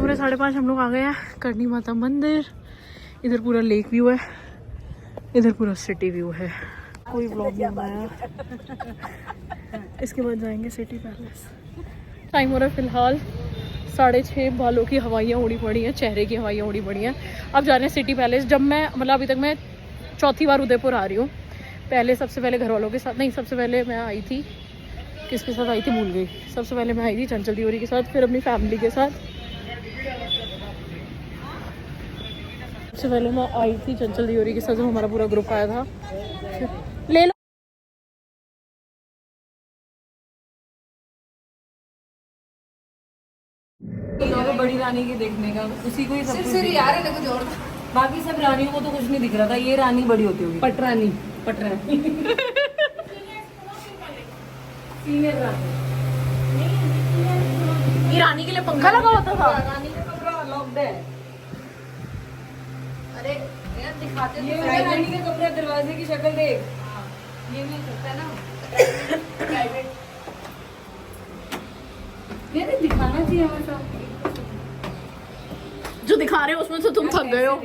हो रहे 5:30, हम लोग आ गए हैं करणी माता मंदिर। इधर पूरा लेक व्यू है, इधर पूरा सिटी व्यू है। कोई व्लॉग नहीं बनाया। इसके बाद जाएंगे सिटी पैलेस। टाइम हो रहा है फिलहाल 6:30। बालों की हवाइयाँ उड़ी पड़ी हैं, चेहरे की हवाइयाँ उड़ी पड़ी हैं। अब जा रहे हैं सिटी पैलेस। जब मैं मतलब अभी तक मैं चौथी बार उदयपुर आ रही हूँ। पहले सबसे पहले घर वालों के साथ नहीं, सबसे पहले मैं आई थी, किसके साथ आई थी भूल गई। सबसे पहले मैं आई थी चंचल तिवारी के साथ, फिर अपनी फैमिली के साथ। सबसे पहले मैं आई थी चंचल तिवारी के साथ, जब हमारा पूरा ग्रुप आया था। ले लो बड़ी रानी के देखने का, उसी को ही सब कुछ यार है कुछ और। बाकी सब रानियों को तो कुछ नहीं दिख रहा था, ये रानी बड़ी होती होगी। पटरानी सीनियर रानी। ये रानी के लिए पंखा लगा होता था। रानी का कमरा लॉक्ड है। अरे यार दिखाते तो ये रानी का कमरा, दरवाजे की शक्ल देख। ये नहीं सकता है ना प्राइवेट। ये दिखाना चाहिए हमेशा। जो दिखा रहे हो उसमें तो तुम थक गए हो।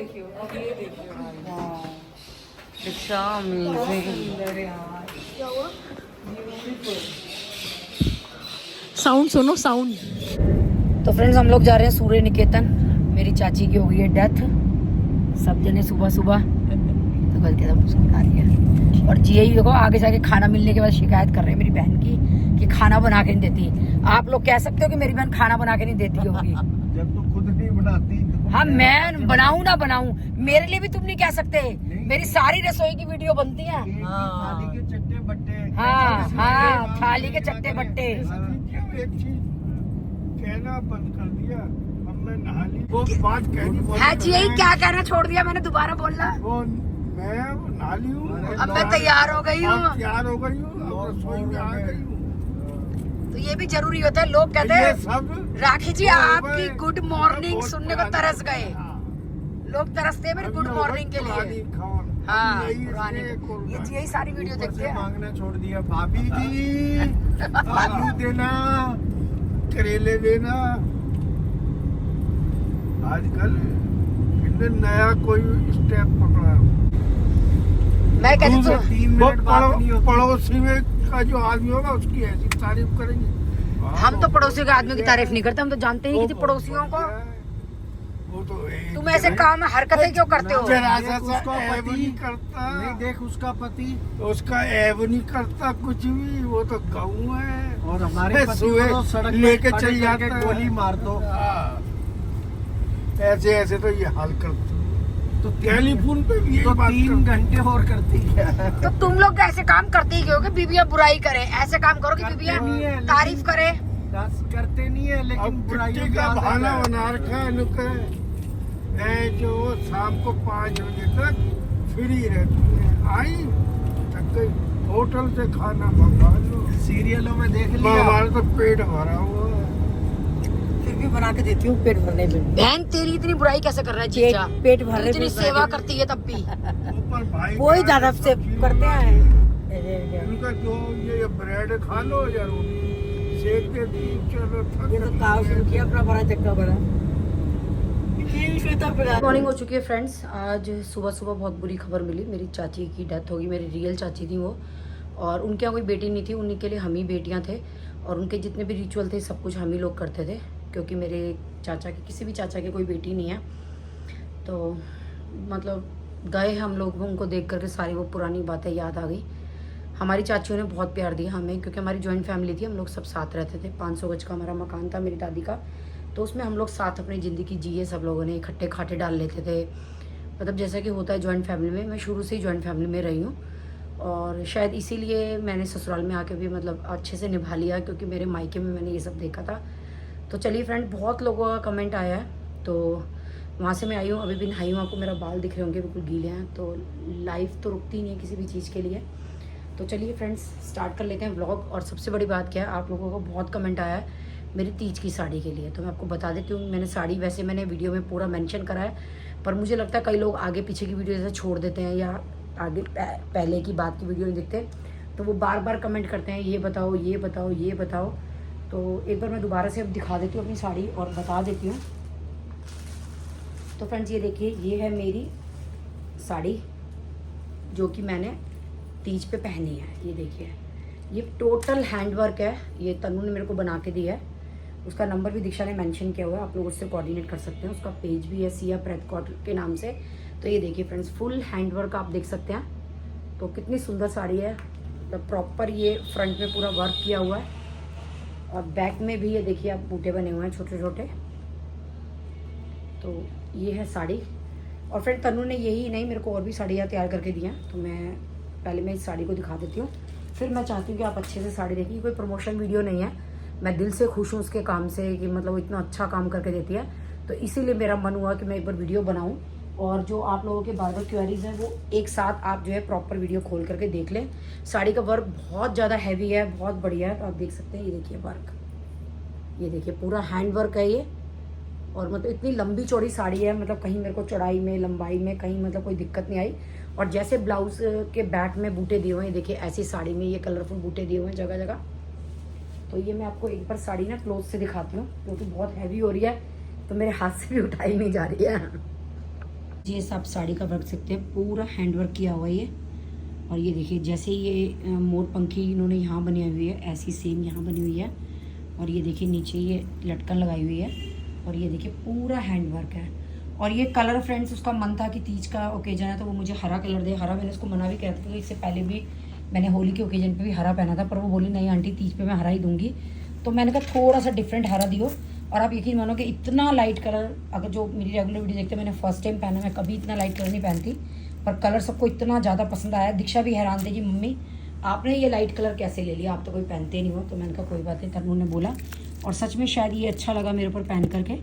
साउंड सुनो साउंड। तो फ्रेंड्स हम लोग जा रहे हैं सूर्य निकेतन। मेरी चाची की हो गई है डेथ। सब जने सुबह सुबह तो गलती से मुस्कुरा रही है। और जी यही देखो, आगे जाके खाना मिलने के बाद शिकायत कर रहे हैं मेरी बहन की कि खाना बना के नहीं देती। आप लोग कह सकते हो कि मेरी बहन खाना बना के नहीं देती होगी। जब तू खुद नहीं बनाती तो हाँ, मैं बनाऊं ना बनाऊं, मेरे लिए भी तुम नहीं कह सकते। मेरी सारी रसोई की वीडियो बनती है। थाली के चट्टे बट्टे। हाँ हाँ, थाली के चट्टे बट्टे। एक चीज कहना बंद कर दिया, अब मैं नहा ली। वो बात कहनी है जी, यही क्या कहना छोड़ दिया मैंने, दोबारा बोलना। वो मैं नहा ली हूँ, अब मैं तैयार हो गई हूँ। तैयार हो गई हूँ, अब रसोई में आ गई हूँ। तो ये भी जरूरी होता है। लोग कहते ये हैं सब राखी जी आपकी गुड मॉर्निंग सुनने को तरस गए। लोग तरसते हैं मेरे गुड मॉर्निंग के लिए। हाँ, पुरानी यही सारी वीडियो देखते हैं। मांगना छोड़ दिया। भाभी जी आलू देना, करेले देना। आजकल इन्हें नया कोई स्टेप पकड़ा। मैं कहती तो 3 मिनट पड़ोसी में का जो आदमी होगा उसकी ऐसी तारीफ करेंगे। हम तो पड़ोसियों के आदमी की तारीफ नहीं करते, हम तो जानते ही किसी पड़ोसियों को। वो तो तुम ऐसे काम हरकतें क्यों करते हो? उसका ऐब नहीं करता। नहीं देख, उसका पति उसका ऐब नहीं करता कुछ भी। वो तो गऊ है। और हमारे सुबह लेके चल जाके गोली मार दो। ऐसे ऐसे तो ये हाल करते। तो टेलीफोन पे भी तो 3 घंटे और करती है। तो तुम लोग ऐसे काम करते ही क्यों कि बीबियां बुराई करे? ऐसे काम करो कि बीबियां तारीफ करे। करते नहीं है, लेकिन बुराई का बहाना बना रखा है। जो शाम को 5 बजे तक फ्री रहती है। आई थक गई, होटल से खाना मंगा लो। सीरियलों में देख लिया, हमारा तो पेट भरा हुआ है। फिर भी बना के देती हूँ पेट भरने में। बहन तेरी इतनी बुराई कैसे कर रहा है जीजा? पेट भरने इतनी सेवा करती है तब भी। ऊपर भाई वही ज्यादा से करते हैं। उनका जो ये ब्रेड खा लो या रोटी सेक के दी, चलो किया अपना बड़ा चक्का बड़ा। मॉर्निंग हो चुकी है फ्रेंड्स। आज सुबह सुबह बहुत बुरी खबर मिली। मेरी चाची की डेथ होगी। मेरी रियल चाची थी वो, और उनके यहाँ कोई बेटी नहीं थी। उन्हीं के लिए हम ही बेटियाँ थे, और उनके जितने भी रिचुअल थे सब कुछ हम ही लोग करते थे, क्योंकि मेरे चाचा के किसी भी चाचा की कोई बेटी नहीं है। तो मतलब गए हम लोग, उनको देख करके सारी वो पुरानी बातें याद आ गई। हमारी चाचियों ने बहुत प्यार दिया हमें, क्योंकि हमारी जॉइंट फैमिली थी। हम लोग सब साथ रहते थे। 500 गज का हमारा मकान था मेरी दादी का, तो उसमें हम लोग साथ अपनी ज़िंदगी जिए। सब लोगों ने इकट्ठे खाटे डाल लेते थे। मतलब जैसा कि होता है जॉइंट फैमिली में। मैं शुरू से ही जॉइंट फैमिली में रही हूँ, और शायद इसीलिए मैंने ससुराल में आके भी मतलब अच्छे से निभा लिया, क्योंकि मेरे मायके में मैंने ये सब देखा था। तो चलिए फ्रेंड, बहुत लोगों का कमेंट आया है, तो वहाँ से मैं आई हूँ। अभी भी नहाई हूँ, आपको मेरा बाल दिख रहे होंगे बिल्कुल गीले हैं। तो लाइफ तो रुकती नहीं है किसी भी चीज़ के लिए। तो चलिए फ्रेंड्स, स्टार्ट कर लेते हैं व्लॉग। और सबसे बड़ी बात क्या है, आप लोगों को बहुत कमेंट आया है मेरी तीज की साड़ी के लिए। तो मैं आपको बता देती हूँ, मैंने साड़ी वैसे मैंने वीडियो में पूरा मेंशन करा है, पर मुझे लगता है कई लोग आगे पीछे की वीडियो जैसे छोड़ देते हैं, या आगे पहले की बात की वीडियो नहीं देखते, तो वो बार बार कमेंट करते हैं ये बताओ ये बताओ ये बताओ। तो एक बार मैं दोबारा से अब दिखा देती हूँ अपनी साड़ी और बता देती हूँ तो फ्रेंड्स ये देखिए, ये है मेरी साड़ी जो कि मैंने तीज पे पहनी है। ये देखिए, ये टोटल हैंडवर्क है, ये तनु ने मेरे को बना के दिया है। उसका नंबर भी दीक्षा ने मेंशन किया हुआ है, आप लोग उससे कोऑर्डिनेट कर सकते हैं। उसका पेज भी है सिया प्रेतकॉट के नाम से। तो ये देखिए फ्रेंड्स, फुल हैंडवर्क आप देख सकते हैं। तो कितनी सुंदर साड़ी है, मतलब प्रॉपर ये फ्रंट में पूरा वर्क किया हुआ है और बैक में भी ये देखिए आप बूटे बने हुए हैं छोटे छोटे। तो ये है साड़ी। और फ्रेंड तनु ने यही नहीं, मेरे को और भी साड़ियाँ तैयार करके दी हैं। तो मैं इस साड़ी को दिखा देती हूँ, फिर मैं चाहती हूँ कि आप अच्छे से साड़ी देखिए। कोई प्रमोशन वीडियो नहीं है, मैं दिल से खुश हूँ उसके काम से कि मतलब वो इतना अच्छा काम करके देती है। तो इसीलिए मेरा मन हुआ कि मैं एक बार वीडियो बनाऊँ और जो आप लोगों के बार बार क्वेरीज हैं वो एक साथ आप जो है प्रॉपर वीडियो खोल करके देख लें। साड़ी का वर्क बहुत ज़्यादा हैवी है, बहुत बढ़िया है। तो आप देख सकते हैं, ये देखिए वर्क, ये देखिए पूरा हैंड वर्क है ये। और मतलब इतनी लंबी चौड़ी साड़ी है, मतलब कहीं मेरे को चौड़ाई में लंबाई में कहीं मतलब कोई दिक्कत नहीं आई। और जैसे ब्लाउज के बैक में बूटे दिए हुए हैं, देखिए ऐसी साड़ी में ये कलरफुल बूटे दिए हुए हैं जगह जगह। तो ये मैं आपको एक बार साड़ी ना क्लोज से दिखाती हूँ, क्योंकि बहुत हैवी हो रही है तो मेरे हाथ से भी उठाई नहीं जा रही है। ये सब साड़ी का वर्क सकते हैं, पूरा हैंडवर्क किया हुआ है ये। और ये देखिए, जैसे ये मोर पंखी इन्होंने यहाँ बनी हुई है, ऐसी सेम यहाँ बनी हुई है। और ये देखिए नीचे ये लटकन लगाई हुई है। और ये देखिए पूरा हैंडवर्क है। और ये कलर फ्रेंड्स, उसका मन था कि तीज का ओकेजन है तो वो मुझे हरा कलर दे। हरा मैंने उसको मना भी किया था, क्योंकि इससे पहले भी मैंने होली के ओकेजन पे भी हरा पहना था, पर वो बोली नहीं आंटी तीज पे मैं हरा ही दूंगी। तो मैंने कहा थोड़ा सा डिफरेंट हरा दियो। और आप यकीन मानो कि इतना लाइट कलर, अगर जो मेरी रेगुलर वीडियो देखते हैं, मैंने फर्स्ट टाइम पहना, मैं कभी इतना लाइट कलर नहीं पहनती, पर कलर सबको इतना ज़्यादा पसंद आया। दीक्षा भी हैरान थी कि मम्मी आपने ये लाइट कलर कैसे ले लिया, आप तो कोई पहनते नहीं हो। तो मैंने कहा कोई बात नहीं, तनु ने बोला। और सच में शायद ये अच्छा लगा मेरे ऊपर पहन करके।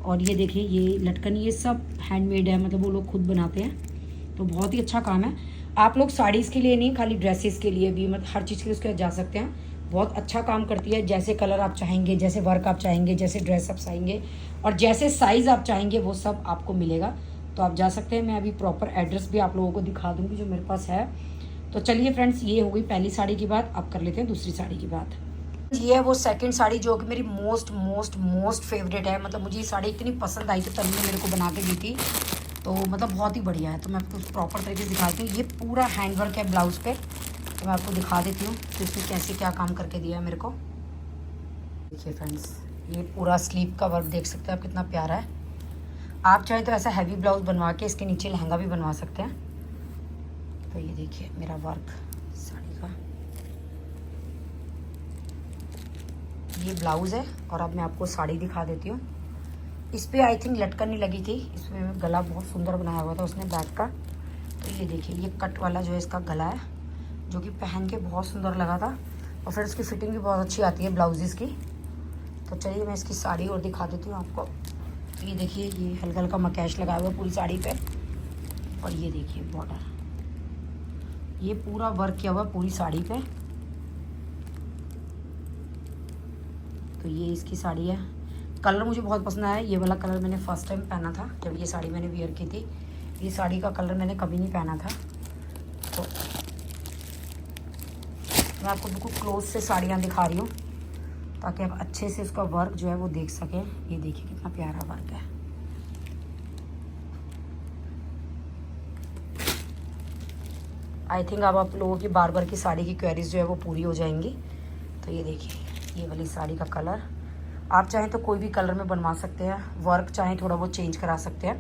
और ये देखिए, ये लटकन ये सब हैंडमेड है, मतलब वो लोग खुद बनाते हैं। तो बहुत ही अच्छा काम है। आप लोग साड़ीज़ के लिए नहीं, खाली ड्रेसेस के लिए भी, मतलब हर चीज़ के लिए उसके जा सकते हैं। बहुत अच्छा काम करती है। जैसे कलर आप चाहेंगे, जैसे वर्क आप चाहेंगे, जैसे ड्रेस आप चाहेंगे और जैसे साइज़ आप चाहेंगे, वो सब आपको मिलेगा। तो आप जा सकते हैं। मैं अभी प्रॉपर एड्रेस भी आप लोगों को दिखा दूँगी जो मेरे पास है। तो चलिए फ्रेंड्स, ये हो गई पहली साड़ी की बात। अब कर लेते हैं दूसरी साड़ी की बात। ये है वो सेकंड साड़ी जो कि मेरी मोस्ट फेवरेट है। मतलब मुझे ये साड़ी इतनी पसंद आई थी, तनु ने मेरे को बना के दी थी। तो मतलब बहुत ही बढ़िया है। तो मैं आपको प्रॉपर तरीके से दिखाती हूँ। ये पूरा हैंडवर्क है ब्लाउज़ पे। तो मैं आपको दिखा देती हूँ कि इसमें कैसे क्या काम करके दिया है मेरे को। देखिए फ्रेंड्स, ये पूरा स्लीव का वर्क देख सकते हैं आप, कितना प्यारा है। आप चाहें तो ऐसा हैवी ब्लाउज बनवा के इसके नीचे लहंगा भी बनवा सकते हैं। तो ये देखिए मेरा वर्क साड़ी का, ये ब्लाउज़ है। और अब मैं आपको साड़ी दिखा देती हूँ। इस पर आई थिंक लटकन नहीं लगी थी, इसमें गला बहुत सुंदर बनाया हुआ था उसने बैक का। तो ये देखिए, ये कट वाला जो है इसका गला है, जो कि पहन के बहुत सुंदर लगा था। और फिर इसकी फिटिंग भी बहुत अच्छी आती है ब्लाउजेज़ की। तो चलिए मैं इसकी साड़ी और दिखा देती हूँ आपको। तो ये देखिए, ये हल्का हल्का मकैश लगाया हुआ है पूरी साड़ी पे। और ये देखिए बॉर्डर, ये पूरा वर्क किया हुआ है पूरी साड़ी पे। तो ये इसकी साड़ी है। कलर मुझे बहुत पसंद आया। ये वाला कलर मैंने फर्स्ट टाइम पहना था जब ये साड़ी मैंने वियर की थी। ये साड़ी का कलर मैंने कभी नहीं पहना था। तो मैं आपको बिल्कुल क्लोज से साड़ियाँ दिखा रही हूँ ताकि आप अच्छे से उसका वर्क जो है वो देख सकें। ये देखिए कितना प्यारा वर्क है। आई थिंक अब आप लोगों की बार बार की साड़ी की क्वेरीज जो है वो पूरी हो जाएंगी। तो ये देखिए, ये वाली साड़ी का कलर आप चाहें तो कोई भी कलर में बनवा सकते हैं। वर्क चाहें थोड़ा बहुत चेंज करा सकते हैं,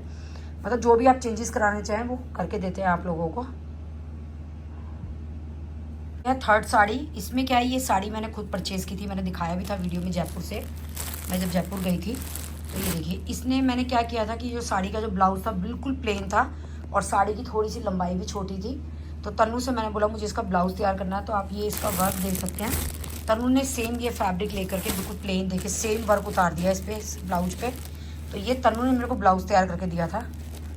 मतलब जो भी आप चेंजेस कराने चाहें वो करके देते हैं आप लोगों को। यह थर्ड साड़ी, इसमें क्या है, ये साड़ी मैंने खुद परचेज़ की थी, मैंने दिखाया भी था वीडियो में जयपुर से, मैं जब जयपुर गई थी। तो ये देखिए, इसने मैंने क्या किया था कि जो साड़ी का जो ब्लाउज़ था बिल्कुल प्लेन था और साड़ी की थोड़ी सी लंबाई भी छोटी थी। तो तनु से मैंने बोला मुझे इसका ब्लाउज़ तैयार करना है, तो आप ये इसका वर्क देख सकते हैं। तनु ने सेम ये फैब्रिक लेकर के बिल्कुल प्लेन देखिए सेम वर्क उतार दिया इस पर, इस ब्लाउज पे। तो ये तनु ने मेरे को ब्लाउज़ तैयार करके दिया था,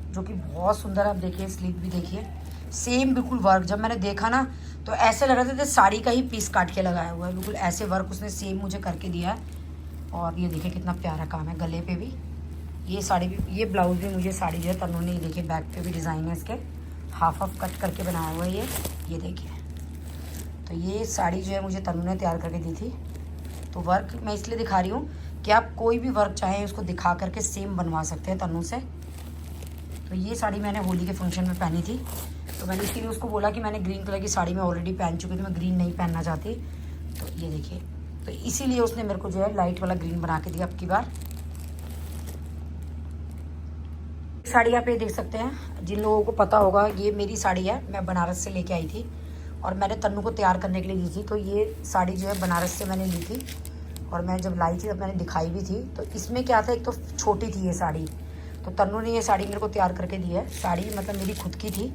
जो कि बहुत सुंदर है। आप देखिए स्लीव भी देखिए, सेम बिल्कुल वर्क। जब मैंने देखा ना तो ऐसे लग रहा था साड़ी का ही पीस काट के लगाया हुआ है, बिल्कुल ऐसे वर्क उसने सेम मुझे करके दिया है। और ये देखिए कितना प्यारा काम है, गले पे भी ये साड़ी भी, ये ब्लाउज़ भी मुझे साड़ी जो है तनु ने, देखिए बैक पे भी डिज़ाइन है इसके, हाफ कट करके बनाया हुआ है ये देखिए। तो ये साड़ी जो है मुझे तनु ने तैयार करके दी थी। तो वर्क मैं इसलिए दिखा रही हूँ कि आप कोई भी वर्क चाहें उसको दिखा करके सेम बनवा सकते हैं तनु से। तो ये साड़ी मैंने होली के फंक्शन में पहनी थी, तो मैंने इसके लिए उसको बोला कि मैंने ग्रीन कलर की साड़ी में ऑलरेडी पहन चुकी थी, मैं ग्रीन नहीं पहनना चाहती। तो ये देखिए, तो इसीलिए उसने मेरे को जो है लाइट वाला ग्रीन बना के दिया अब की बार। साड़ी आप ये देख सकते हैं, जिन लोगों को पता होगा ये मेरी साड़ी है, मैं बनारस से लेके आई थी और मैंने तन्नू को तैयार करने के लिए ली थी। तो ये साड़ी जो है बनारस से मैंने ली थी और मैं जब लाई थी तब मैंने दिखाई भी थी। तो इसमें क्या था, एक तो छोटी थी ये साड़ी, तो तन्नू ने ये साड़ी मेरे को तैयार करके दी है। साड़ी मतलब मेरी खुद की थी,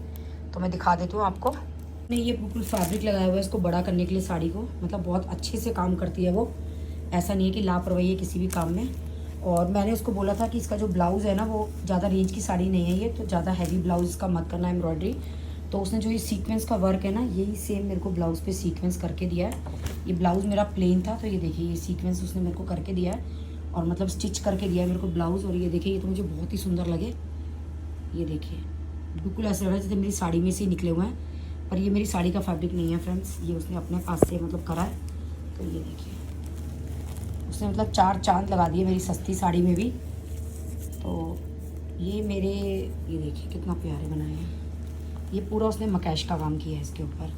तो मैं दिखा देती हूँ आपको। नहीं, ये बिल्कुल फैब्रिक लगाया हुआ है इसको बड़ा करने के लिए साड़ी को, मतलब बहुत अच्छे से काम करती है वो, ऐसा नहीं है कि लापरवाही है किसी भी काम में। और मैंने उसको बोला था कि इसका जो ब्लाउज़ है ना वो ज़्यादा रेंज की साड़ी नहीं है ये, तो ज़्यादा हैवी ब्लाउज़ इसका मत करना एम्ब्रॉयडरी। तो उसने जो ये सीक्वेंस का वर्क है ना, यही सेम मेरे को ब्लाउज़ पे सीक्वेंस करके दिया है। ये ब्लाउज़ मेरा प्लेन था, तो ये देखिए ये सीक्वेंस उसने मेरे को करके दिया है और मतलब स्टिच करके दिया है मेरे को ब्लाउज़। और ये देखिए, ये तो मुझे बहुत ही सुंदर लगे। ये देखिए बिल्कुल ऐसा लग रहा है जैसे मेरी साड़ी में से ही निकले हुए हैं, पर ये मेरी साड़ी का फैब्रिक नहीं है फ्रेंड्स, ये उसने अपने पास से मतलब करा है। तो ये देखिए उसने मतलब 4 चांद लगा दिए मेरी सस्ती साड़ी में भी। तो ये मेरे, ये देखिए कितना प्यारे बनाए हैं। ये पूरा उसने मकैश का काम किया है इसके ऊपर।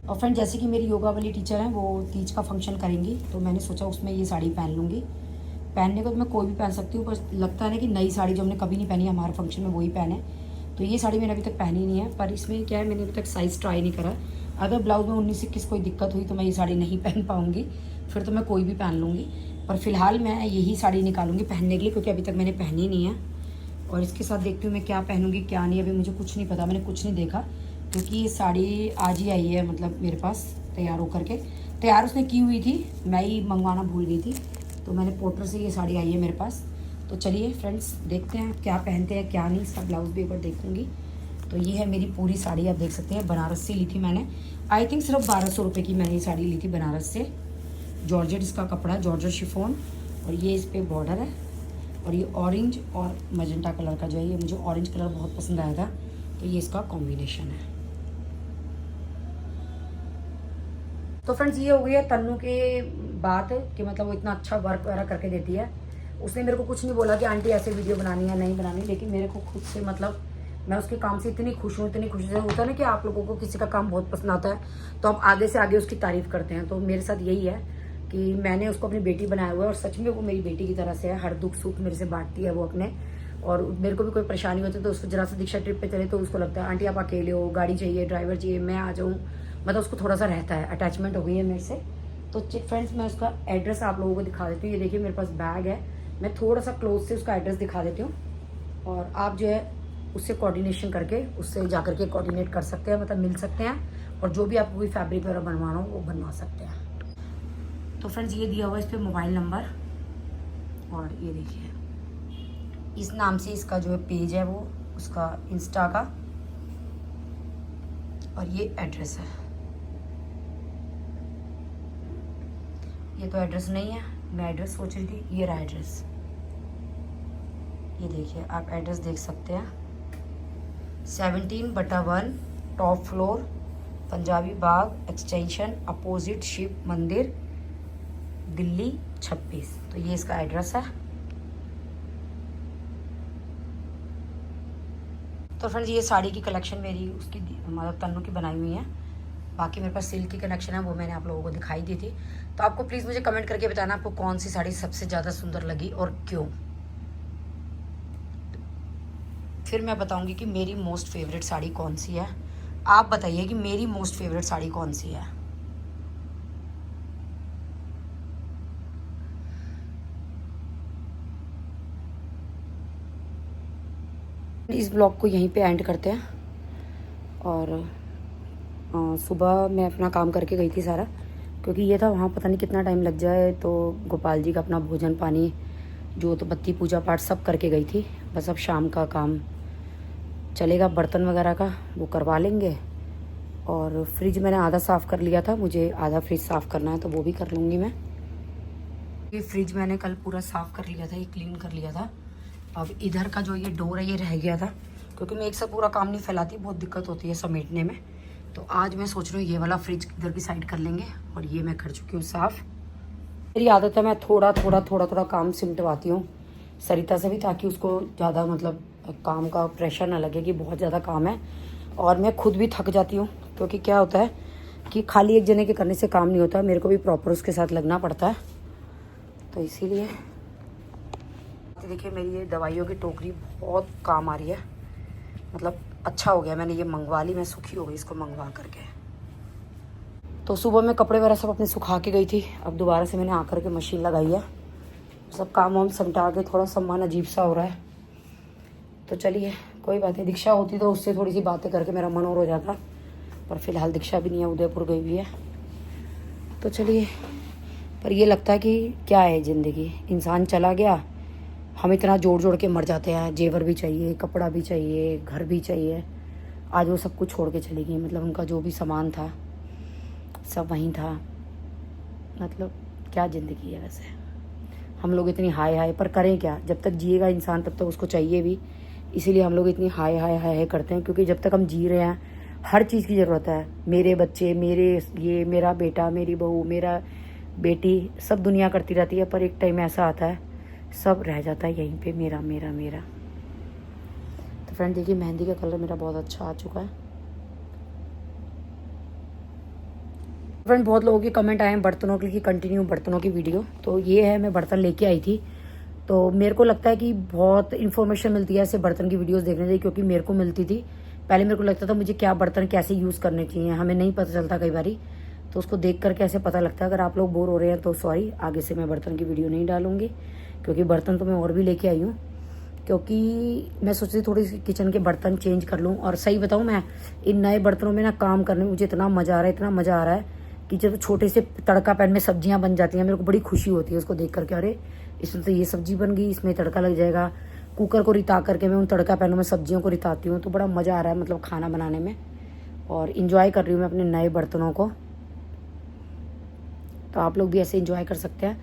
और फ्रेंड जैसे कि मेरी योगा वाली टीचर हैं, वो तीज का फंक्शन करेंगी, तो मैंने सोचा उसमें ये साड़ी पहन लूँगी। पहनने को तो मैं कोई भी पहन सकती हूँ, पर लगता है ना कि नई साड़ी जो हमने कभी नहीं पहनी हमारे फंक्शन में वही पहने। तो ये साड़ी मैंने अभी तक पहनी नहीं है, पर इसमें क्या है मैंने अभी तक साइज़ ट्राई नहीं करा। अगर ब्लाउज में 19 21 कोई दिक्कत हुई तो मैं ये साड़ी नहीं पहन पाऊँगी, फिर तो मैं कोई भी पहन लूँगी। पर फिलहाल मैं यही साड़ी निकालूंगी पहनने के लिए, क्योंकि अभी तक मैंने पहनी नहीं है। और इसके साथ देखती हूँ मैं क्या पहनूंगी क्या नहीं, अभी मुझे कुछ नहीं पता, मैंने कुछ नहीं देखा, क्योंकि ये साड़ी आज ही आई है मतलब मेरे पास तैयार होकर के। तैयार उसने की हुई थी, मैं ही मंगवाना भूल गई थी, तो मैंने पोर्टर से ये साड़ी आई है मेरे पास। तो चलिए फ्रेंड्स देखते हैं क्या पहनते हैं क्या नहीं, इसका ब्लाउज़ भी एक बार देखूँगी। तो ये है मेरी पूरी साड़ी, आप देख सकते हैं बनारस से ली थी मैंने, आई थिंक सिर्फ 1200 रुपये की मैंने ये साड़ी ली थी बनारस से। जॉर्जेट इसका कपड़ा, जॉर्जेट शिफॉन, और ये इस पर बॉर्डर है। और ये ऑरेंज और मजेंटा कलर का जो है, ये मुझे ऑरेंज कलर बहुत पसंद आया था, तो ये इसका कॉम्बिनेशन है। तो फ्रेंड्स ये हो गई है तन्नू के बात कि मतलब वो इतना अच्छा वर्क वगैरह करके देती है। उसने मेरे को कुछ नहीं बोला कि आंटी ऐसे वीडियो बनानी है नहीं बनानी, लेकिन मेरे को खुद से मतलब मैं उसके काम से इतनी खुश हूँ, इतनी खुशी से। होता है ना कि आप लोगों को किसी का काम बहुत पसंद आता है तो आप आगे से आगे उसकी तारीफ करते हैं, तो मेरे साथ यही है कि मैंने उसको अपनी बेटी बनाया हुआ है और सच में वो मेरी बेटी की तरह से है, हर दुख सुख मेरे से बांटती है वो अपने। और मेरे को भी कोई परेशानी होती है तो उसको जरा सा दीक्षा ट्रिप पे चले तो उसको लगता है आंटी आप अकेले हो, गाड़ी चाहिए, ड्राइवर चाहिए, मैं आ जाऊँ, मतलब उसको थोड़ा सा रहता है, अटैचमेंट हो गई है मेरे से। तो फ्रेंड्स मैं उसका एड्रेस आप लोगों को दिखा देती हूँ। ये देखिए मेरे पास बैग है, मैं थोड़ा सा क्लोज से उसका एड्रेस दिखा देती हूँ और आप जो है उससे कोऑर्डिनेशन करके उससे जा करके कोऑर्डिनेट कर सकते हैं, मतलब मिल सकते हैं, और जो भी आपको कोई फैब्रिक वगैरह बनवाना हो वो बनवा सकते हैं। तो फ्रेंड्स ये दिया हुआ है इस पर मोबाइल नंबर, और ये देखिए इस नाम से इसका जो है पेज है वो उसका इंस्टा का, और ये एड्रेस है। ये तो एड्रेस नहीं है, मैं एड्रेस सोच रही थी, ये रहा एड्रेस। ये देखिए आप एड्रेस देख सकते हैं, 17/1 टॉप फ्लोर, पंजाबी बाग एक्सटेंशन, अपोजिट शिव मंदिर, दिल्ली 26। तो ये इसका एड्रेस है। तो फ्रेंड्स ये साड़ी की कलेक्शन मेरी उसकी मतलब तन्नू की बनाई हुई है। बाकी मेरे पास सिल्क की कलेक्शन है, वो मैंने आप लोगों को दिखाई दी थी। तो आपको प्लीज़ मुझे कमेंट करके बताना आपको कौन सी साड़ी सबसे ज़्यादा सुंदर लगी और क्यों। फिर मैं बताऊंगी कि मेरी मोस्ट फेवरेट साड़ी कौन सी है। आप बताइए कि मेरी मोस्ट फेवरेट साड़ी कौन सी है। इस ब्लॉग को यहीं पे एंड करते हैं। और सुबह मैं अपना काम करके गई थी सारा, क्योंकि ये था वहाँ पता नहीं कितना टाइम लग जाए, तो गोपाल जी का अपना भोजन पानी जो तो बत्ती पूजा पाठ सब करके गई थी। बस अब शाम का काम चलेगा, बर्तन वगैरह का वो करवा लेंगे। और फ्रिज मैंने आधा साफ़ कर लिया था, मुझे आधा फ्रिज साफ़ करना है तो वो भी कर लूँगी मैं। ये फ्रिज मैंने कल पूरा साफ़ कर लिया था, ये क्लीन कर लिया था। अब इधर का जो ये डोर है ये रह गया था, क्योंकि मैं एक साथ पूरा काम नहीं फैलाती, बहुत दिक्कत होती है समेटने में। तो आज मैं सोच रही हूँ ये वाला फ्रिज इधर की साइड कर लेंगे, और ये मैं कर चुकी हूँ साफ़। मेरी आदत है मैं थोड़ा थोड़ा काम सिमटवाती हूँ, सरिता से भी, ताकि उसको ज़्यादा मतलब काम का प्रेशर ना लगे कि बहुत ज़्यादा काम है। और मैं खुद भी थक जाती हूँ, क्योंकि क्या होता है कि खाली एक जने के करने से काम नहीं होता, मेरे को भी प्रॉपर उसके साथ लगना पड़ता है। तो इसीलिए देखिए मेरी ये दवाइयों की टोकरी बहुत काम आ रही है, मतलब अच्छा हो गया मैंने ये मंगवा ली, मैं सुखी हो गई इसको मंगवा करके। तो सुबह में कपड़े वगैरह सब अपने सुखा के गई थी, अब दोबारा से मैंने आकर के मशीन लगाई है। सब काम वाम समटा के थोड़ा सा मन अजीब सा हो रहा है। तो चलिए कोई बात नहीं, दीक्षा होती तो उससे थोड़ी सी बातें करके मेरा मन और हो जाता, पर फिलहाल दीक्षा भी नहीं है, उदयपुर गई हुई है। तो चलिए, पर ये लगता है कि क्या है ज़िंदगी, इंसान चला गया, हम इतना जोड़ जोड़ के मर जाते हैं, जेवर भी चाहिए, कपड़ा भी चाहिए, घर भी चाहिए। आज वो सब कुछ छोड़ के चली गई, मतलब उनका जो भी सामान था सब वहीं था। मतलब क्या ज़िंदगी है वैसे, हम लोग इतनी हाय हाय, पर करें क्या, जब तक जिएगा इंसान तब तक उसको चाहिए भी, इसीलिए हम लोग इतनी हाय हाय हाय हाय करते हैं, क्योंकि जब तक हम जी रहे हैं हर चीज़ की ज़रूरत है। मेरे बच्चे, मेरे ये, मेरा बेटा, मेरी बहू, मेरा बेटी, सब दुनिया करती रहती है, पर एक टाइम ऐसा आता है सब रह जाता है यहीं पे, मेरा मेरा मेरा। तो फ्रेंड देखिए मेहंदी का कलर मेरा बहुत अच्छा आ चुका है। फ्रेंड बहुत लोगों के कमेंट आए हैं बर्तनों के लिए, कंटिन्यू बर्तनों की वीडियो। तो ये है, मैं बर्तन लेके आई थी, तो मेरे को लगता है कि बहुत इन्फॉर्मेशन मिलती है ऐसे बर्तन की वीडियोस देखने से, क्योंकि मेरे को मिलती थी पहले। मेरे को लगता था मुझे क्या बर्तन कैसे यूज़ करने चाहिए, हमें नहीं पता चलता कई बारी, तो उसको देख करके ऐसे पता लगता है। अगर आप लोग बोर हो रहे हैं तो सॉरी, आगे से मैं बर्तन की वीडियो नहीं डालूंगी, क्योंकि बर्तन तो मैं और भी लेके आई हूँ, क्योंकि मैं सोच रही थोड़ी सी किचन के बर्तन चेंज कर लूँ। और सही बताऊँ, मैं इन नए बर्तनों में ना काम करने में मुझे इतना मज़ा आ रहा है, इतना मज़ा आ रहा है कि जब छोटे से तड़का पैन में सब्जियां बन जाती हैं, मेरे को बड़ी खुशी होती है उसको देख करके, अरे इसमें तो ये सब्जी बन गई, इसमें तड़का लग जाएगा। कुकर को रिता करके मैं उन तड़का पैनों में सब्जियों को रिताती हूँ, तो बड़ा मज़ा आ रहा है मतलब खाना बनाने में, और इन्जॉय कर रही हूँ मैं अपने नए बर्तनों को। तो आप लोग भी ऐसे इन्जॉय कर सकते हैं,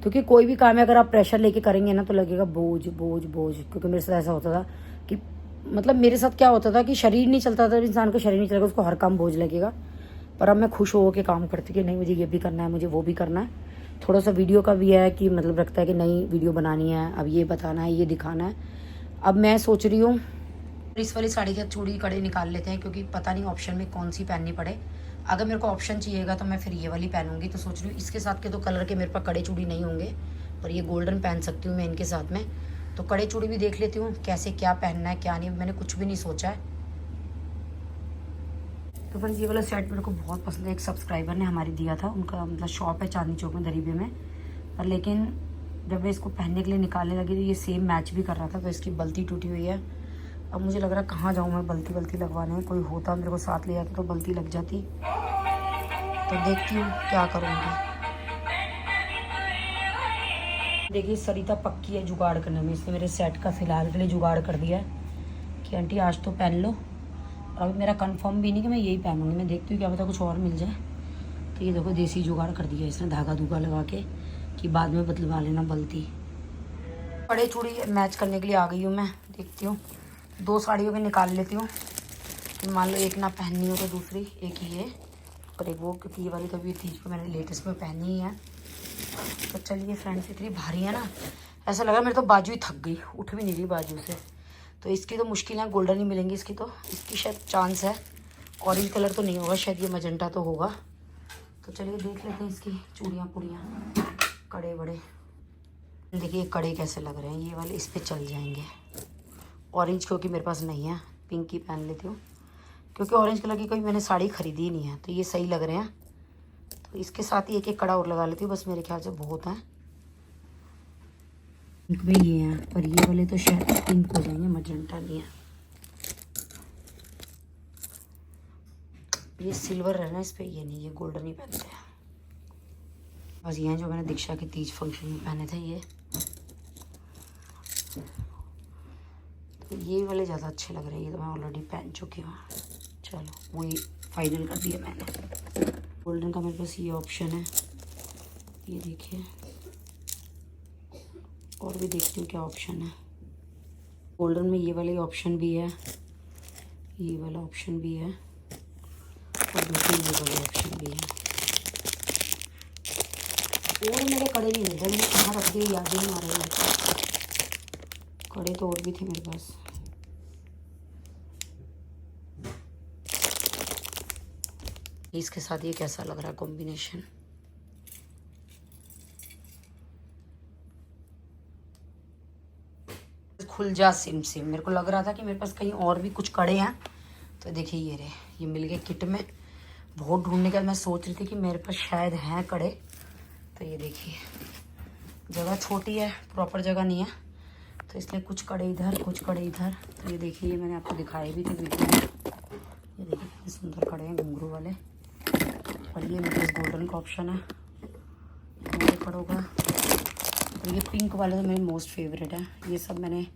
क्योंकि कोई भी काम है अगर आप प्रेशर लेके करेंगे ना तो लगेगा बोझ बोझ बोझ। क्योंकि मेरे साथ ऐसा होता था कि मतलब मेरे साथ क्या होता था कि शरीर नहीं चलता था, इंसान का शरीर नहीं चलेगा, उसको हर काम बोझ लगेगा। पर अब मैं खुश हो के काम करती कि नहीं मुझे ये भी करना है, मुझे वो भी करना है। थोड़ा सा वीडियो का भी है कि मतलब लगता है कि नई वीडियो बनानी है, अब ये बताना है, ये दिखाना है। अब मैं सोच रही हूँ इस वाली साड़ी का चूड़ी कड़े निकाल लेते हैं, क्योंकि पता नहीं ऑप्शन में कौन सी पहननी पड़े। अगर मेरे को ऑप्शन चाहिएगा तो मैं फिर ये वाली पहनूंगी। तो सोच रही हूँ इसके साथ के तो कलर के मेरे पास कड़े चूड़ी नहीं होंगे, पर ये गोल्डन पहन सकती हूँ मैं इनके साथ में। तो कड़े चूड़ी भी देख लेती हूँ कैसे क्या पहनना है क्या नहीं, मैंने कुछ भी नहीं सोचा है। तो फ्रेंड्स ये वाला सेट मेरे को बहुत पसंद है, एक सब्सक्राइबर ने हमारी दिया था, उनका मतलब शॉप है चांदनी चौक में दरीबे में। पर लेकिन जब मैं इसको पहनने के लिए निकालने लगी तो ये सेम मैच भी कर रहा था, तो इसकी बल्ती टूटी हुई है। अब मुझे लग रहा है कहाँ जाऊँ मैं बल्ती लगवाने, कोई होता मेरे को साथ ले जाता तो बल्ती लग जाती। तो देखती हूँ क्या करूँगी। देखिए सरिता पक्की है जुगाड़ करने में, इसने मेरे सेट का फिलहाल के लिए जुगाड़ कर दिया है कि आंटी आज तो पहन लो। और अभी मेरा कंफर्म भी नहीं कि मैं यही पहनूंगी, मैं देखती हूँ क्या पता कुछ और मिल जाए। तो ये देखो देसी जुगाड़ कर दिया इसने, धागा धूगा लगा के कि बाद में बदलवा लेना बल्ती। कड़े चूड़ी मैच करने के लिए आ गई हूँ मैं, देखती हूँ 2 साड़ियों के निकाल लेती हूँ। मान लो एक ना पहननी हो तो दूसरी, एक ही है और एक वो, क्योंकि ये वाली तो अभी तीज पे मैंने लेटेस्ट में पहनी ही है। तो चलिए फ्रेंड्स, इतनी भारी है ना, ऐसा लगा मेरे तो बाजू ही थक गई, उठ भी नहीं रही बाजू से। तो इसकी तो मुश्किल है, गोल्डन ही मिलेंगी इसकी, तो इसकी शायद चांस है। ऑरेंज कलर तो नहीं होगा शायद, ये मजेंटा तो होगा। तो चलिए देख लेते हैं इसकी चूड़ियाँ पुड़ियाँ, कड़े बड़े। देखिए कड़े कैसे लग रहे हैं, ये वाले इस पर चल जाएंगे। ऑरेंज क्योंकि मेरे पास नहीं है, पिंक ही पहन लेती हूँ, क्योंकि ऑरेंज कलर की कोई मैंने साड़ी खरीदी ही नहीं है, तो ये सही लग रहे हैं। तो इसके साथ ही एक एक कड़ा और लगा लेती हूँ, बस मेरे ख्याल से बहुत है। पिंक में ये हैं, पर ये वाले तो शायद पिंक हो जाएंगे, मजेंटा नहीं है। ये सिल्वर है ना इस पे, ये नहीं, ये गोल्डन ही पहनते हैं। बस ये हैं जो मैंने दीक्षा के तीज फंक्शन में पहने थे ये। तो ये वाले ज़्यादा अच्छे लग रहे हैं, ये तो मैं ऑलरेडी पहन चुकी हूँ। चलो वही फाइनल कर दिया मैंने। गोल्डन का मेरे पास ये ऑप्शन है, ये देखिए, और भी देखती हूँ क्या ऑप्शन है। गोल्डन में ये वाले ऑप्शन भी है, ये वाला ऑप्शन भी है, और दूसरे ये वाले ऑप्शन भी है। और मेरे कड़े नहीं मिलते, मैंने कहाँ रख दिए याद ही नहीं आ रही है। कड़े तो और भी थे मेरे पास। इसके साथ ये कैसा लग रहा है कॉम्बिनेशन। खुल जा सिम सिम। मेरे को लग रहा था कि मेरे पास कहीं और भी कुछ कड़े हैं, तो देखिए ये रहे, ये मिल गए किट में। बहुत ढूंढने के बाद मैं सोच रही थी कि मेरे पास शायद हैं कड़े, तो ये देखिए जगह छोटी है, प्रॉपर जगह नहीं है, तो इसलिए कुछ कड़े इधर कुछ कड़े इधर। तो ये देखिए, ये मैंने आपको दिखाए भी थे वीडियो में। ये देखिए कितने सुंदर कड़े हैं घुंघरू वाले। और ये मेरे पास गोल्डन का ऑप्शन है, ये कड़ों का। और ये पिंक वाले तो मेरे मोस्ट फेवरेट है। ये सब मैंने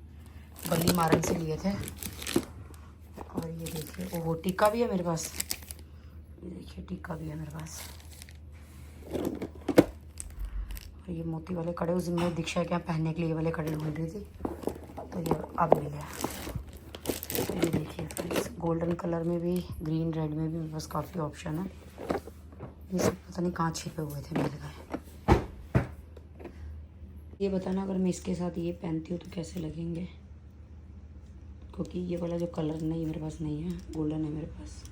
बल्ली मारन से लिए थे। और ये देखिए वो टीका भी है मेरे पास, ये देखिए टीका भी है मेरे पास। और ये मोती वाले कड़े उस दिन मैं दीक्षा के यहाँ पहनने के लिए वाले कड़े ढूंढ रही थी, तो ये अब मिल गया। तो ये देखिए गोल्डन कलर में भी, ग्रीन रेड में भी मेरे पास काफ़ी ऑप्शन है। ये सब पता नहीं कहाँ छिपे हुए थे मेरे घर। ये बताना अगर मैं इसके साथ ये पहनती हूँ तो कैसे लगेंगे, क्योंकि ये वाला जो कलर नहीं मेरे पास नहीं है, गोल्डन है मेरे पास।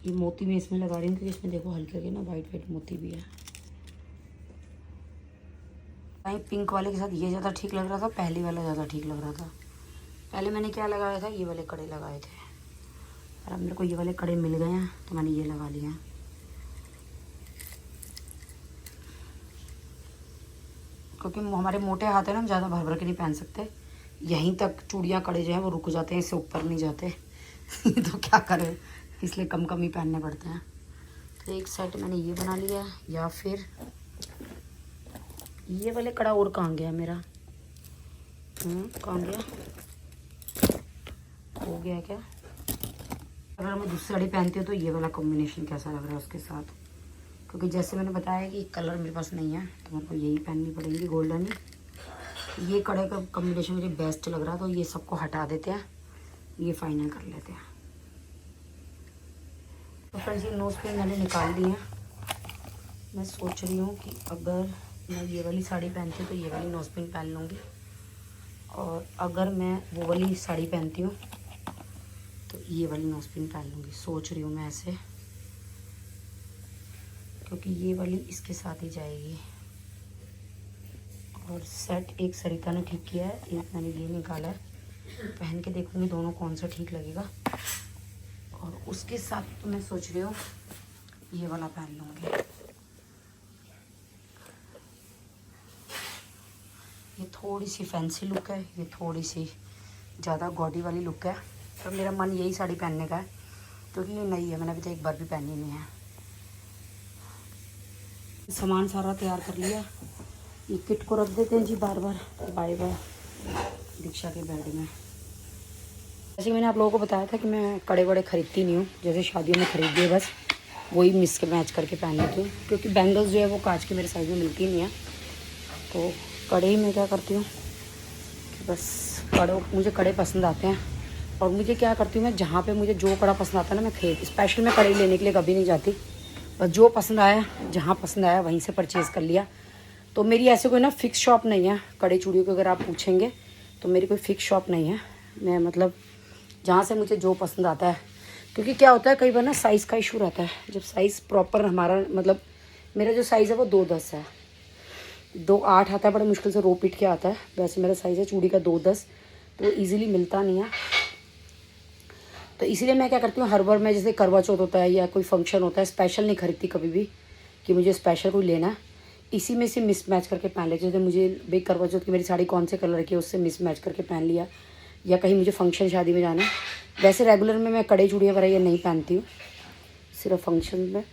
ये मोती मैं इसमें लगा रही हूँ क्योंकि इसमें देखो हल्के हल्के ना वाइट वाइट मोती भी है। पिंक वाले के साथ ये ज़्यादा ठीक लग रहा था, पहली वाला ज़्यादा ठीक लग रहा था। पहले मैंने क्या लगाया था, ये वाले कड़े लगाए थे, और अब मेरे को ये वाले कड़े मिल गए हैं तो मैंने ये लगा लिया। क्योंकि हमारे मोटे हाथ है ना, हम ज़्यादा भर भर के नहीं पहन सकते। यहीं तक चूड़ियाँ कड़े जो हैं वो रुक जाते हैं, इससे ऊपर नहीं जाते। तो क्या करें, इसलिए कम कम ही पहनने पड़ते हैं। तो एक सेट मैंने ये बना लिया, या फिर ये वाले कड़ा और कहाँ गया मेरा, कहाँ गया, हो गया क्या। अगर मैं दूसरी साड़ी पहनती हूँ तो ये वाला कॉम्बिनेशन कैसा लग रहा है उसके साथ, क्योंकि जैसे मैंने बताया कि कलर मेरे पास नहीं है तो मेरे को यही पहननी पड़ेगी, गोल्डन ही। ये कड़े का कॉम्बिनेशन मुझे बेस्ट लग रहा, तो ये सबको हटा देते हैं, ये फाइनल कर लेते हैं। तो फ्रेंड्स ये नोज पिन मैंने निकाल दी है। मैं सोच रही हूँ कि अगर मैं ये वाली साड़ी पहनती हूँ तो ये वाली नोज पिन पहन लूँगी, और अगर मैं वो वाली साड़ी पहनती हूँ तो ये वाली नोज पिन पहन लूँगी। सोच रही हूँ मैं ऐसे, क्योंकि ये वाली इसके साथ ही जाएगी। और सेट एक सरिता ने ठीक किया है, एक मैंने ये निकाला है, पहन के देखूँगी दोनों कौन सा ठीक लगेगा। और उसके साथ तो मैं सोच रही हूँ ये वाला पहन लूँगी। ये थोड़ी सी फैंसी लुक है, ये थोड़ी सी ज़्यादा गॉडी वाली लुक है, तो मेरा मन यही साड़ी पहनने का है, क्योंकि ये नई है, मैंने अभी तक एक बार भी पहनी नहीं है। सामान सारा तैयार कर लिया, ये किट को रख देते हैं जी बार बार, बाय बाय दीक्षा के बेड में। जैसे मैंने आप लोगों को बताया था कि मैं कड़े वड़े खरीदती नहीं हूँ, जैसे शादियों में खरीद दिए बस वही मिस के मैच करके पहन लेती हूँ, क्योंकि बैंगल्स जो है वो कांच के मेरे साइज में मिलती नहीं है। तो कड़े ही मैं क्या करती हूँ कि बस मुझे कड़े पसंद आते हैं, और मुझे क्या करती हूँ मैं, जहाँ पे मुझे जो कड़ा पसंद आता है ना, मैं स्पेशल मैं कड़े लेने के लिए कभी नहीं जाती। बस जो पसंद आया, जहाँ पसंद आया वहीं से परचेज़ कर लिया। तो मेरी ऐसे कोई ना फिक्स शॉप नहीं है कड़े चूड़ियों की, अगर आप पूछेंगे तो मेरी कोई फिक्स शॉप नहीं है। मैं मतलब जहाँ से मुझे जो पसंद आता है, क्योंकि क्या होता है कई बार ना साइज़ का इशू रहता है। जब साइज़ प्रॉपर हमारा, मतलब मेरा जो साइज़ है वो 2-10 है, 2-8 आता है, बड़ा मुश्किल से रो पीट के आता है। वैसे मेरा साइज़ है चूड़ी का 2-10, तो वो ईज़िली मिलता नहीं है। तो इसीलिए मैं क्या करती हूँ, हर बार मैं जैसे करवा चौथ होता है या कोई फंक्शन होता है, स्पेशल नहीं खरीदती कभी भी कि मुझे स्पेशल कोई लेना है, इसी में से मिस मैच करके पहन लेती हूँ। जैसे मुझे भाई करवा चौथ की मेरी साड़ी कौन से कलर की है, उससे मिस मैच करके पहन लिया, या कहीं मुझे फंक्शन शादी में जाना है। वैसे रेगुलर में मैं कड़े चूड़ियाँ वगैरह ये नहीं पहनती हूँ, सिर्फ फंक्शन में,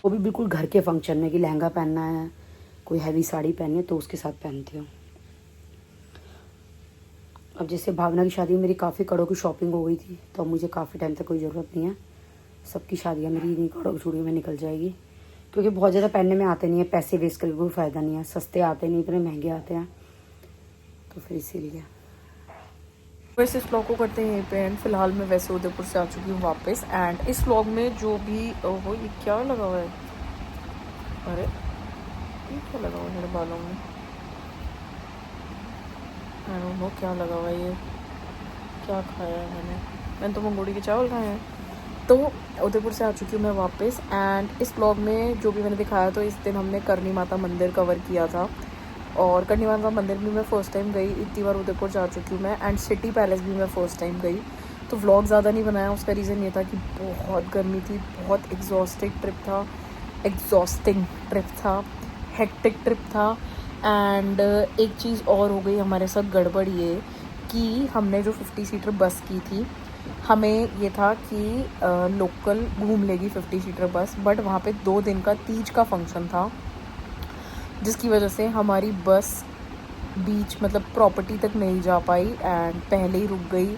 वो भी बिल्कुल घर के फंक्शन में, कि लहंगा पहनना है, कोई हैवी साड़ी पहननी है तो उसके साथ पहनती हूँ। अब जैसे भावना की शादी में मेरी काफ़ी कड़ों की शॉपिंग हो गई थी, तो अब मुझे काफ़ी टाइम तक कोई ज़रूरत नहीं है, सबकी शादियाँ मेरी इन्हीं कड़ों की चूड़ियों में निकल जाएगी, क्योंकि बहुत ज़्यादा पहनने में आते नहीं है, पैसे वेस्ट करके कोई फ़ायदा नहीं है, सस्ते आते नहीं, इतने महंगे आते हैं, तो फिर इसीलिए। वैसे इस व्लॉग को करते हैं यहीं पे एंड। फिलहाल मैं वैसे उदयपुर से आ चुकी हूँ वापस, एंड इस व्लॉग में जो भी वो ये क्या लगा हुआ है, अरे ये क्या लगा हुआ है मेरे बालों में, आई डोंट नो क्या लगा हुआ है ये, क्या खाया है मैंने तो मंगोड़ी के चावल खाए हैं। तो उदयपुर से आ चुकी हूँ मैं वापस, एंड इस ब्लॉग में जो भी मैंने दिखाया तो इस दिन हमने करनी माता मंदिर कवर किया था, और करनी माता मंदिर भी मैं फ़र्स्ट टाइम गई, इतनी बार उदयपुर जा चुकी हूँ मैं, एंड सिटी पैलेस भी मैं फ़र्स्ट टाइम गई। तो व्लॉग ज़्यादा नहीं बनाया, उसका रीज़न ये था कि बहुत गर्मी थी, बहुत एग्जॉस्टिंग ट्रिप था, हेक्टिक ट्रिप था। एंड एक चीज़ और हो गई हमारे साथ गड़बड़, ये कि हमने जो 50 सीटर बस की थी, हमें ये था कि लोकल घूम लेगी 50 सीटर बस, बट वहाँ पे 2 दिन का तीज का फंक्शन था, जिसकी वजह से हमारी बस बीच मतलब प्रॉपर्टी तक नहीं जा पाई एंड पहले ही रुक गई,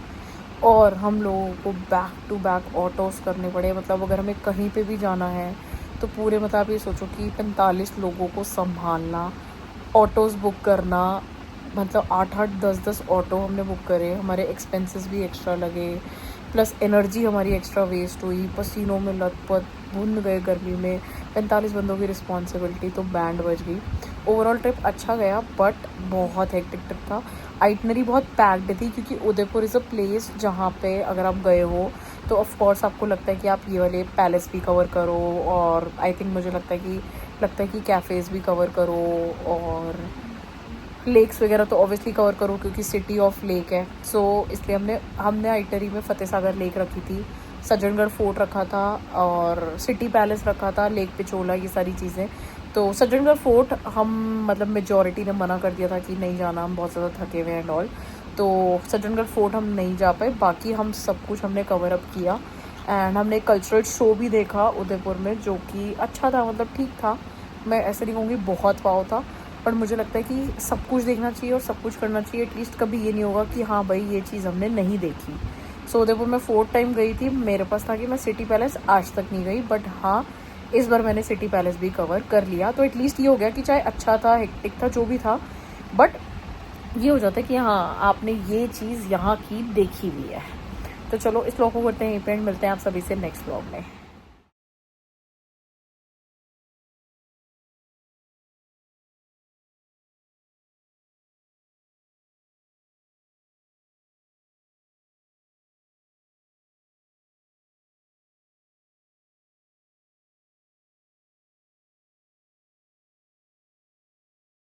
और हम लोगों को बैक टू बैक ऑटोज़ करने पड़े। मतलब अगर हमें कहीं पे भी जाना है तो पूरे मतलब आप ये सोचो कि 45 लोगों को संभालना, ऑटोज़ बुक करना, मतलब 8-8 10-10 ऑटो हमने बुक करे, हमारे एक्सपेंसेस भी एक्स्ट्रा लगे, प्लस एनर्जी हमारी एक्स्ट्रा वेस्ट हुई, पसीनों में लथपथ भुन गए गर्मी में, 45 बंदों की रिस्पॉन्सिबिलिटी, तो बैंड बज गई। ओवरऑल ट्रिप अच्छा गया बट बहुत हेक्टिक ट्रिप था। आइटनरी बहुत पैक्ड थी, क्योंकि उदयपुर इज़ अ प्लेस जहाँ पे अगर आप गए हो तो ऑफ कोर्स आपको लगता है कि आप ये वाले पैलेस भी कवर करो, और आई थिंक मुझे लगता है कि कैफ़ेज़ भी कवर करो, और लेक्स वगैरह तो ऑब्वियसली कवर करो क्योंकि सिटी ऑफ लेक है। सो इसलिए हमने आइटनरी में फतेह सागर लेक रखी थी, सज्जनगढ़ फोर्ट रखा था, और सिटी पैलेस रखा था, लेक पिछोला, ये सारी चीज़ें। तो सज्जनगढ़ फोर्ट हम मतलब मेजॉरिटी ने मना कर दिया था कि नहीं जाना, हम बहुत ज़्यादा थके हुए हैं एंड ऑल, तो सज्जनगढ़ फोर्ट हम नहीं जा पाए। बाकी हम सब कुछ हमने कवर अप किया, एंड हमने कल्चरल शो भी देखा उदयपुर में, जो कि अच्छा था, मतलब ठीक था। मैं ऐसे नहीं कहूँगी बहुत वाव था, पर मुझे लगता है कि सब कुछ देखना चाहिए और सब कुछ करना चाहिए। एटलीस्ट कभी ये नहीं होगा कि हाँ भाई ये चीज़ हमने नहीं देखी। सो उदयपुर में 4th टाइम गई थी, मेरे पास था कि मैं सिटी पैलेस आज तक नहीं गई, बट हाँ इस बार मैंने सिटी पैलेस भी कवर कर लिया। तो एटलीस्ट ये हो गया कि चाहे अच्छा था, हेक्टिक था, जो भी था, बट ये हो जाता है कि हाँ आपने ये चीज़ यहाँ की देखी हुई है। तो चलो इस व्लॉग को करते हैं यहीं पे, मिलते हैं आप सभी से नेक्स्ट व्लॉग में।